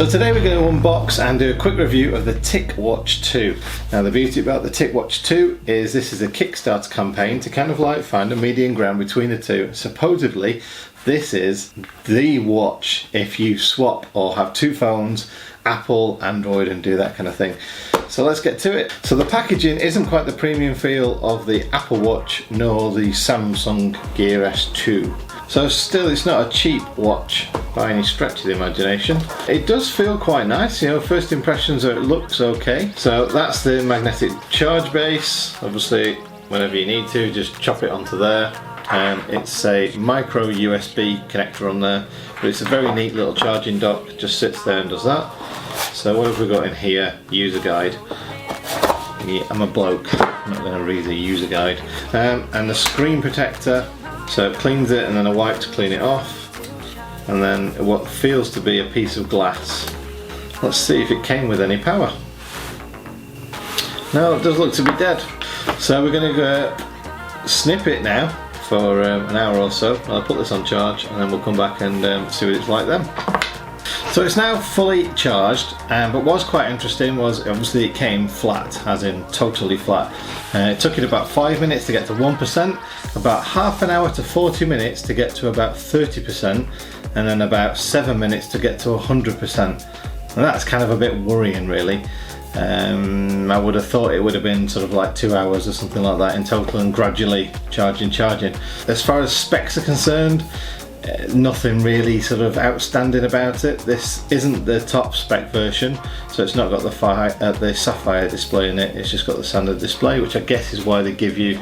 So today we're going to unbox and do a quick review of the Ticwatch 2. Now the beauty about the Ticwatch 2 is this is a Kickstarter campaign to kind of like find a medium ground between the two. Supposedly this is the watch if you swap or have two phones, Apple, Android, and do that kind of thing. So let's get to it. So the packaging isn't quite the premium feel of the Apple Watch nor the Samsung Gear S2. So still, it's not a cheap watch by any stretch of the imagination. It does feel quite nice, you know, first impressions are it looks okay. So that's the magnetic charge base. Obviously, whenever you need to, just chop it onto there. It's a micro USB connector on there, but it's a very neat little charging dock, just sits there and does that. So what have we got in here? User guide. Yeah, I'm a bloke, I'm not going to read the user guide. And the screen protector. So it cleans it and then a wipe to clean it off, and then what feels to be a piece of glass. Let's see if it came with any power. No, it does look to be dead. So we're going to go snip it now for an hour or so. I'll put this on charge and then we'll come back and see what it's like then. So it's now fully charged, but what's quite interesting was obviously it came flat, as in totally flat. It took it about 5 minutes to get to 1%, about half an hour to 40 minutes to get to about 30%, and then about 7 minutes to get to 100%. And that's kind of a bit worrying really. I would have thought it would have been sort of like 2 hours or something like that in total, and gradually charging. As far as specs are concerned, nothing really sort of outstanding about it. This isn't the top spec version, so it's not got the sapphire display in it. It's just got the standard display, which I guess is why they give you,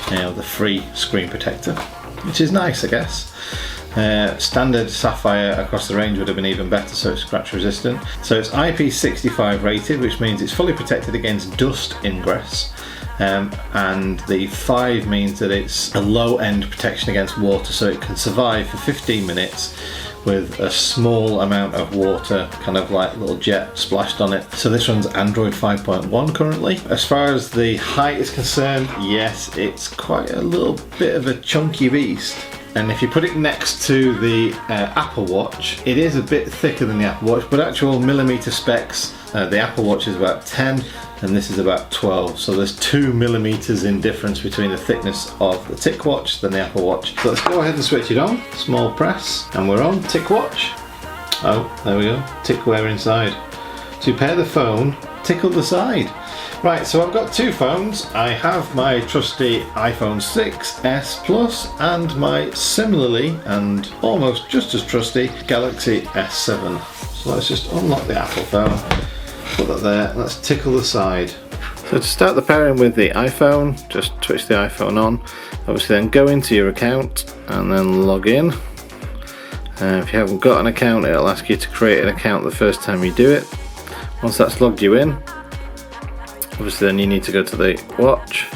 the free screen protector, which is nice, I guess. Standard sapphire across the range would have been even better, so it's scratch resistant. So it's IP65 rated, which means it's fully protected against dust ingress. And the 5 means that it's a low-end protection against water, so it can survive for 15 minutes with a small amount of water, kind of like little jet splashed on it. So this runs Android 5.1 currently. As far as the height is concerned, yes, it's quite a little bit of a chunky beast. And if you put it next to the Apple Watch, it is a bit thicker than the Apple Watch, but actual millimeter specs, the Apple Watch is about 10 and this is about 12. So there's 2 millimeters in difference between the thickness of the Ticwatch than the Apple Watch. So let's go ahead and switch it on. Small press and we're on. Ticwatch. Oh, there we go. Tickware inside. To pair the phone, tickle the side. Right, so I've got two phones. I have my trusty iPhone 6s Plus and my similarly and almost just as trusty Galaxy S7. So let's just unlock the Apple phone, put that there, let's tickle the side. So to start the pairing with the iPhone, just twitch the iPhone on, obviously then go into your account and then log in. If you haven't got an account, it'll ask you to create an account the first time you do it. Once that's logged you in, obviously then you need to go to the watch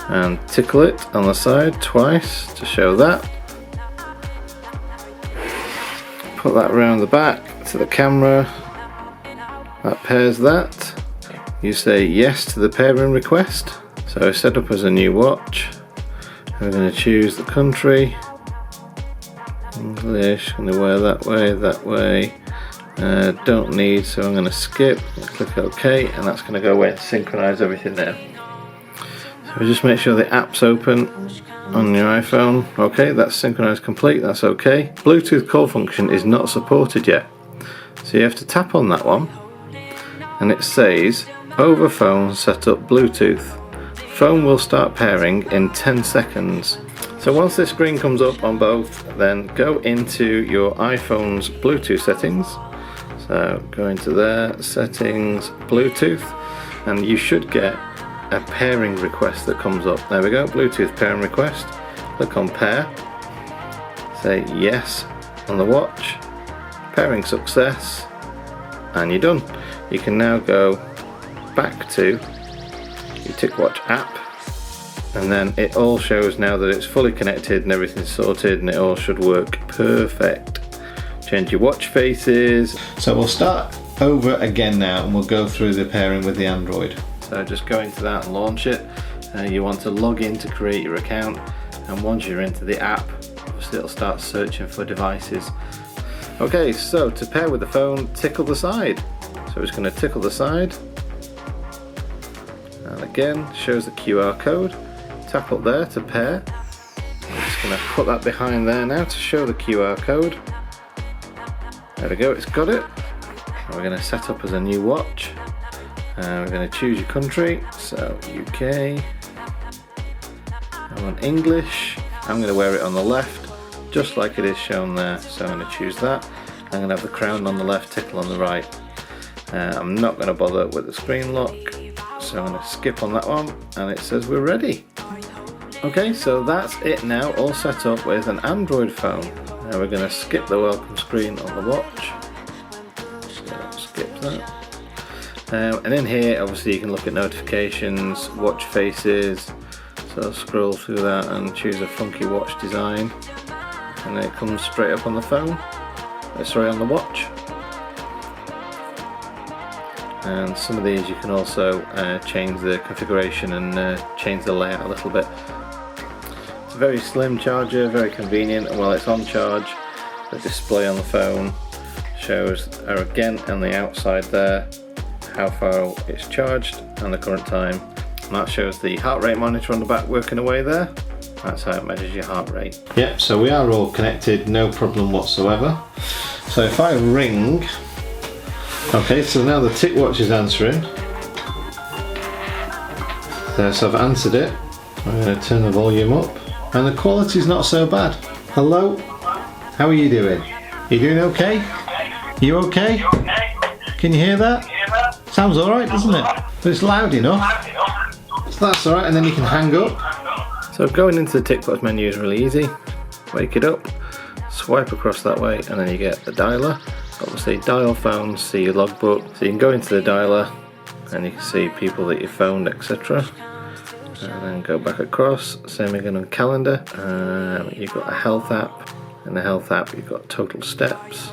and tickle it on the side twice to show that. Put that around the back to the camera, that pairs that. You say yes to the pairing request. So set up as a new watch. I'm going to choose the country, English, I'm going to wear that way. Don't need, so I'm going to skip, click OK, and that's going to go away and synchronize everything there. So just make sure the app's open on your iPhone. Okay, that's synchronized complete, that's okay. Bluetooth call function is not supported yet, so you have to tap on that one and it says over phone set up Bluetooth. Phone will start pairing in 10 seconds. So once this screen comes up on both, then go into your iPhone's Bluetooth settings. So go into there, settings, Bluetooth, and you should get a pairing request that comes up. There we go, Bluetooth pairing request. Click on pair, say yes on the watch, pairing success, and you're done. You can now go back to your Ticwatch app, and then it all shows now that it's fully connected and everything's sorted and it all should work perfect. Change your watch faces. So we'll start over again now and we'll go through the pairing with the Android. So just go into that and launch it. You want to log in to create your account, and once you're into the app, obviously it'll start searching for devices. Okay, so to pair with the phone, tickle the side. So we're just going to tickle the side, and again shows the QR code. Tap up there to pair. I'm just going to put that behind there now to show the QR code. There we go, it's got it. And we're going to set up as a new watch. We're going to choose your country, so UK. I want English. I'm going to wear it on the left, just like it is shown there. So I'm going to choose that. I'm going to have the crown on the left, tickle on the right. I'm not going to bother with the screen lock, so I'm going to skip on that one, and it says we're ready. Okay, so that's it now, all set up with an Android phone. Now we're going to skip the welcome screen on the watch. So skip that. And in here, obviously, you can look at notifications, watch faces. So I'll scroll through that and choose a funky watch design, and then it comes straight up on the phone. Sorry, on the watch. And some of these you can also change the configuration and change the layout a little bit. It's a very slim charger, very convenient, and while it's on charge, the display on the phone shows again on the outside there how far it's charged and the current time. And that shows the heart rate monitor on the back working away there. That's how it measures your heart rate. Yep, so we are all connected, no problem whatsoever. So if I ring, okay, so now the Ticwatch is answering. So I've answered it. I'm going to turn the volume up, and the quality's not so bad. Hello, how are you doing? You doing okay? You okay? Can you hear that? Sounds alright, doesn't it? But it's loud enough. So that's alright, and then you can hang up. So going into the Ticwatch menu is really easy. Wake it up, swipe across that way, and then you get the dialer. Obviously dial phones, see your logbook, so you can go into the dialer and you can see people that you phoned, etc. And then go back across, same again on calendar. You've got a health app, and the health app you've got total steps.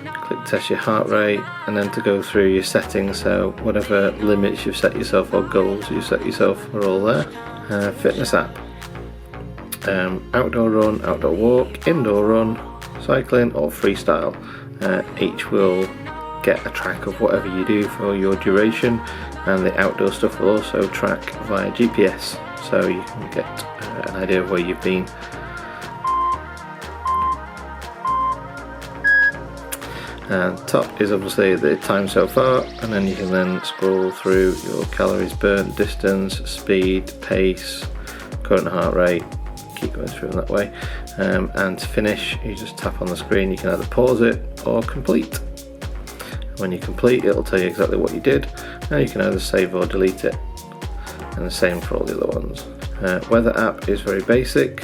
Click test your heart rate, and then to go through your settings, so whatever limits you've set yourself or goals you've set yourself are all there. Fitness app, outdoor run, outdoor walk, indoor run, cycling or freestyle. Each will get a track of whatever you do for your duration, and the outdoor stuff will also track via GPS, so you can get an idea of where you've been. And top is obviously the time so far, and then you can then scroll through your calories burnt, distance, speed, pace, current heart rate, keep going through that way. And to finish, you just tap on the screen. You can either pause it or complete. When you complete, it'll tell you exactly what you did, and you can either save or delete it, and the same for all the other ones. Weather app is very basic.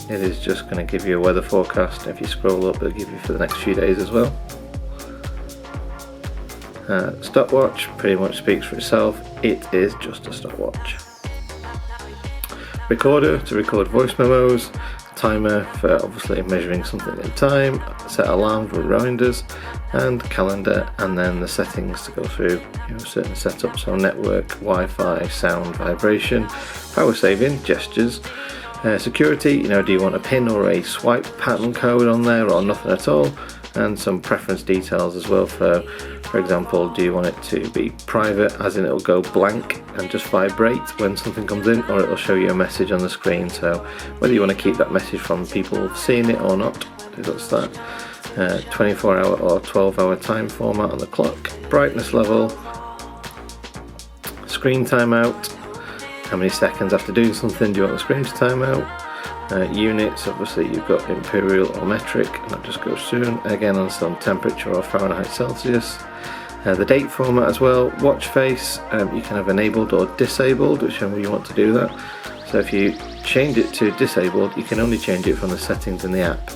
It is just going to give you a weather forecast. If you scroll up, it'll give you for the next few days as well. Stopwatch pretty much speaks for itself. It is just a stopwatch. Recorder to record voice memos. Timer for obviously measuring something in time. Set alarms with reminders, and calendar, and then the settings to go through certain setups, so network, Wi-Fi, sound, vibration, power saving, gestures. Security, do you want a pin or a swipe pattern code on there, or nothing at all? And some preference details as well. For example, do you want it to be private, as in it'll go blank and just vibrate when something comes in, or it'll show you a message on the screen, so whether you want to keep that message from people seeing it or not, that's that. 24-hour or 12-hour time format on the clock, brightness level, screen timeout, how many seconds after doing something do you want the screen to time out. Units, obviously you've got imperial or metric, and that just goes soon. Again, on some temperature or Fahrenheit Celsius. The date format as well. Watch face, you can have enabled or disabled, whichever you want to do that. So if you change it to disabled, you can only change it from the settings in the app,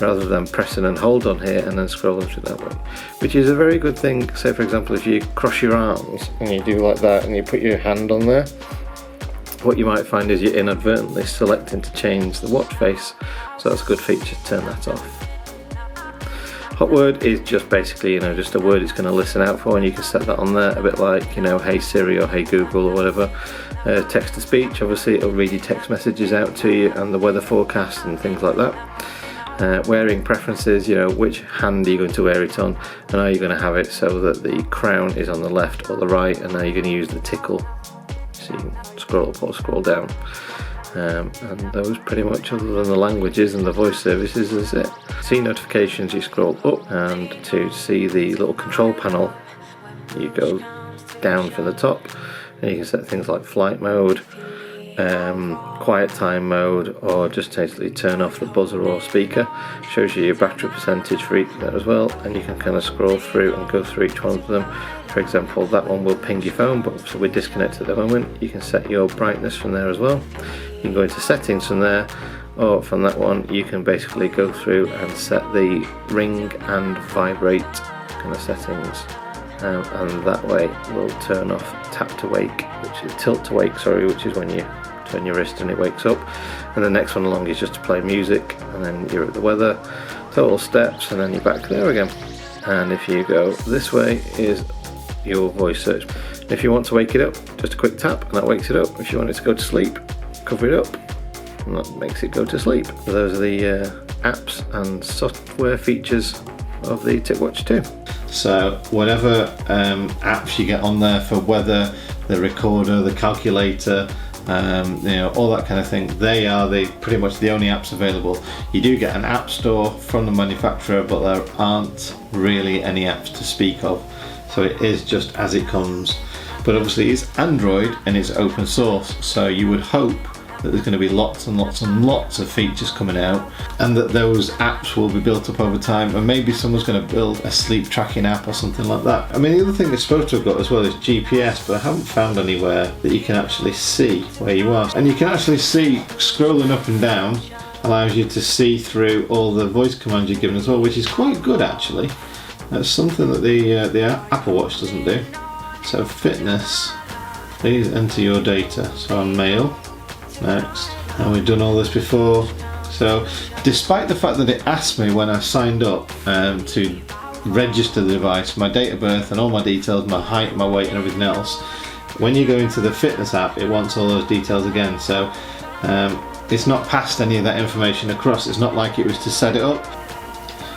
rather than pressing and hold on here and then scrolling through that way, which is a very good thing. Say for example, if you cross your arms and you do like that and you put your hand on there, what you might find is you're inadvertently selecting to change the watch face, so that's a good feature to turn that off. Hot word is just basically, just a word it's going to listen out for, and you can set that on there, a bit like, hey Siri or hey Google or whatever. Text to speech, obviously it'll read your text messages out to you and the weather forecast and things like that. Wearing preferences, you know, which hand are you going to wear it on, and are you going to have it so that the crown is on the left or the right, and are you going to use the tickle so you can scroll up or scroll down. And those pretty much, other than the languages and the voice services, is it. See notifications, you scroll up, and to see the little control panel you go down from the top, and you can set things like flight mode, quiet time mode, or just totally turn off the buzzer or speaker. Shows you your battery percentage for each there as well, and you can kind of scroll through and go through each one of them. For example, that one will ping your phone, but so we're disconnected at the moment. You can set your brightness from there as well. You can go into settings from there, or from that one you can basically go through and set the ring and vibrate kind of settings, and that way will turn off tap to wake, which is tilt to wake, sorry, which is when you turn your wrist and it wakes up. And the next one along is just to play music, and then you're at the weather, total steps, and then you're back there again. And if you go this way is your voice search. If you want to wake it up, just a quick tap and that wakes it up. If you want it to go to sleep, cover it up and that makes it go to sleep. So those are the apps and software features of the Ticwatch 2. So whatever apps you get on there for weather, the recorder, the calculator, you know, all that kind of thing, they are pretty much the only apps available. You do get an app store from the manufacturer, but there aren't really any apps to speak of. So it is just as it comes. But obviously it's Android and it's open source, so you would hope that there's going to be lots and lots and lots of features coming out, and that those apps will be built up over time, and maybe someone's going to build a sleep tracking app or something like that. I mean, the other thing it's supposed to have got as well is GPS, but I haven't found anywhere that you can actually see where you are. And you can actually see scrolling up and down allows you to see through all the voice commands you're given as well, which is quite good actually. That's something that the Apple Watch doesn't do. So fitness, please enter your data. So I'm male, next. And we've done all this before. So despite the fact that it asked me when I signed up to register the device, my date of birth and all my details, my height, my weight and everything else, when you go into the fitness app it wants all those details again. So it's not passed any of that information across. It's not like it was to set it up.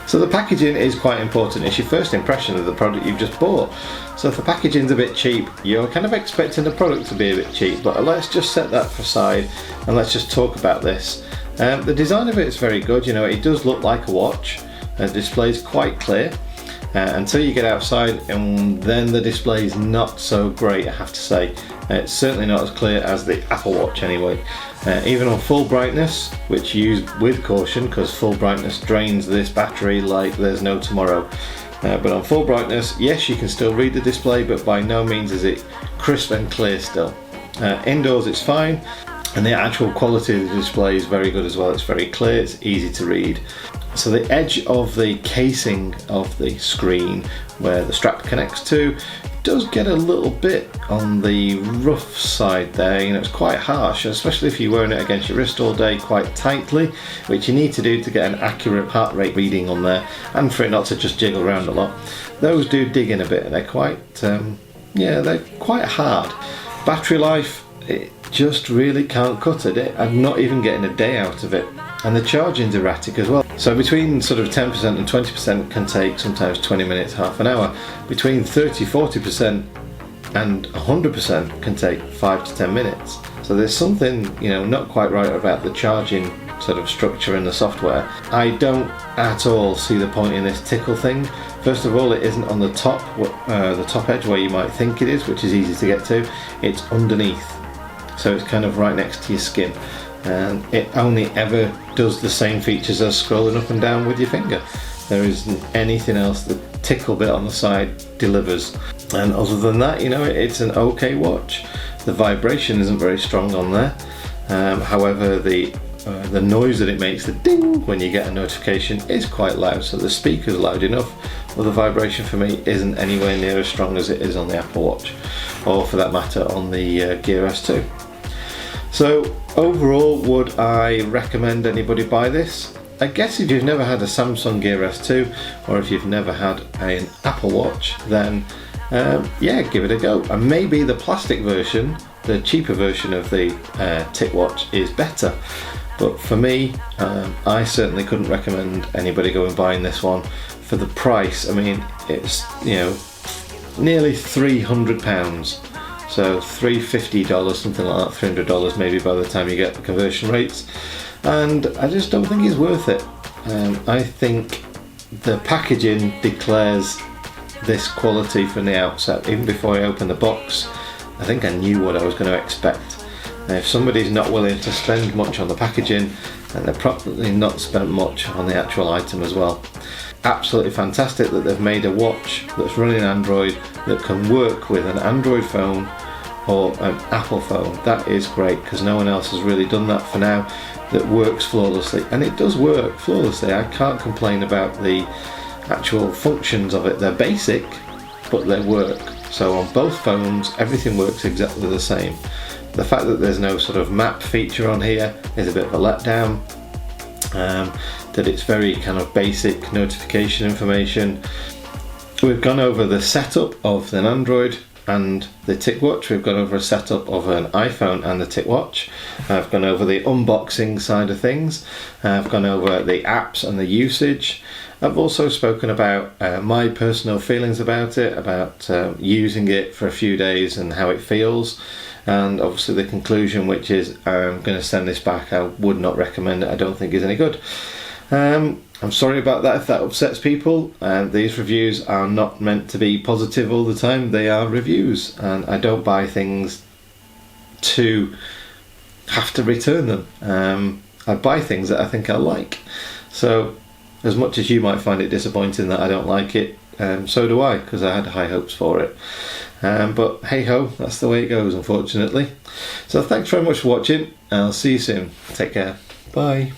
So the packaging is quite important. It's your first impression of the product you've just bought. So if the packaging's a bit cheap, you're kind of expecting the product to be a bit cheap, but let's just set that aside and let's just talk about this. The design of it is very good. You know, it does look like a watch. The display's quite clear until you get outside, and then the display is not so great, I have to say. It's certainly not as clear as the Apple Watch anyway. Even on full brightness, which use with caution because full brightness drains this battery like there's no tomorrow. But on full brightness, yes, you can still read the display, but by no means is it crisp and clear still. Indoors it's fine, and the actual quality of the display is very good as well. It's very clear, it's easy to read. So the edge of the casing of the screen where the strap connects to does get a little bit on the rough side there. You know, it's quite harsh, especially if you're wearing it against your wrist all day quite tightly, which you need to do to get an accurate heart rate reading on there, and for it not to just jiggle around a lot. Those do dig in a bit, and they're quite, yeah, they're quite hard. Battery life, it just really can't cut it. I'm not even getting a day out of it. And the charging's erratic as well. So between sort of 10% and 20% can take sometimes 20 minutes, half an hour. Between 30-40% and 100% can take 5 to 10 minutes. So there's something, you know, not quite right about the charging sort of structure in the software. I don't at all see the point in this tickle thing. First of all, it isn't on the top edge where you might think it is, which is easy to get to. It's underneath, so it's kind of right next to your skin. And it only ever does the same features as scrolling up and down with your finger. There isn't anything else the tickle bit on the side delivers. And other than that, you know, it's an okay watch. The vibration isn't very strong on there. However, the noise that it makes, the ding, when you get a notification, is quite loud. So the speaker's loud enough, but the vibration for me isn't anywhere near as strong as it is on the Apple Watch, or for that matter on the Gear S2. So overall, would I recommend anybody buy this? I guess if you've never had a Samsung Gear S2, or if you've never had an Apple Watch, then yeah, give it a go. And maybe the plastic version the cheaper version of the Ticwatch is better. But for me, I certainly couldn't recommend anybody going buying this one for the price. I mean, it's, you know, nearly £300. So $350, something like that, $300 maybe by the time you get the conversion rates. And I just don't think it's worth it. I think the packaging declares this quality from the outset. Even before I opened the box, I think I knew what I was going to expect. If somebody's not willing to spend much on the packaging, then they're probably not spent much on the actual item as well. Absolutely fantastic that they've made a watch that's running Android that can work with an Android phone or an Apple phone. That is great, because no one else has really done that for now that works flawlessly, and it does work flawlessly. I can't complain about the actual functions of it. They're basic, but they work. So on both phones, everything works exactly the same. The fact that there's no sort of map feature on here is a bit of a letdown. That it's very kind of basic notification information. We've gone over the setup of an Android and the Ticwatch. We've gone over a setup of an iPhone and the Ticwatch. I've gone over the unboxing side of things. I've gone over the apps and the usage. I've also spoken about my personal feelings about it, about using it for a few days and how it feels. And obviously the conclusion, which is I'm going to send this back. I would not recommend it. I don't think it's any good. I'm sorry about that if that upsets people. These reviews are not meant to be positive all the time. They are reviews, and I don't buy things to have to return them. I buy things that I think I like. So as much as you might find it disappointing that I don't like it, so do I, because I had high hopes for it. But hey ho, that's the way it goes, unfortunately. So thanks very much for watching. I'll see you soon. Take care. Bye.